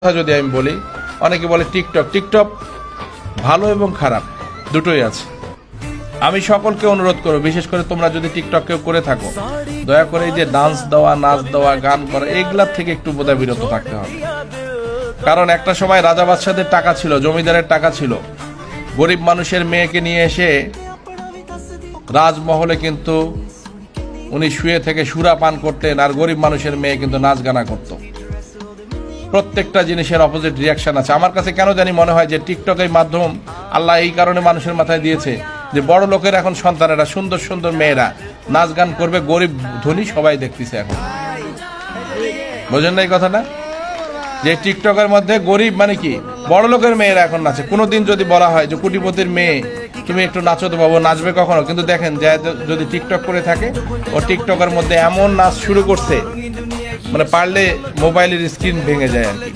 কথা যদি আমি বলি, অনেকে বলে টিকটক ভালো এবং খারাপ দুটোই আছে। আমি সকলকে অনুরোধ করব, বিশেষ করে তোমরা যদি টিকটক কেউ করে থাকো, দয়া করে এই যে ডান্স দেওয়া, নাচ দেওয়া, গান করা, এগুলার থেকে একটু বোধহয় বিরত থাকতে হবে। কারণ একটা সময় রাজা বাদশাদের টাকা ছিল, জমিদারের টাকা ছিল, গরিব মানুষের মেয়েকে নিয়ে এসে রাজমহলে কিন্তু উনি শুয়ে থেকে সুরা পান করতেন, আর গরিব মানুষের মেয়ে কিন্তু নাচ গানা করতো। প্রত্যেকটা জিনিসের অপোজিট রিয়াকশন আছে। আমার কাছে কেন জানি মনে হয় যে টিকটকের মাধ্যম আল্লাহ এই কারণে মানুষের মাথায় দিয়েছে যে বড় লোকের এখন সন্তানেরা, সুন্দর সুন্দর মেয়েরা নাচ গান করবে, গরিব ধনী সবাই দেখতেছে এখন। বোঝেন না এই কথাটা? যে টিকটকের মধ্যে গরিব মানে কি, বড় লোকের মেয়েরা এখন নাচে। কোনোদিন যদি বলা হয় যে কোটিপতির মেয়ে তুমি একটু নাচো তো বাবু, নাচবে কখনো? কিন্তু দেখেন যে যদি টিকটক করে থাকে, ও টিকটকের মধ্যে এমন নাচ শুরু করছে, মানে পারলে মোবাইলের স্ক্রিন ভেঙে যায় আর কি।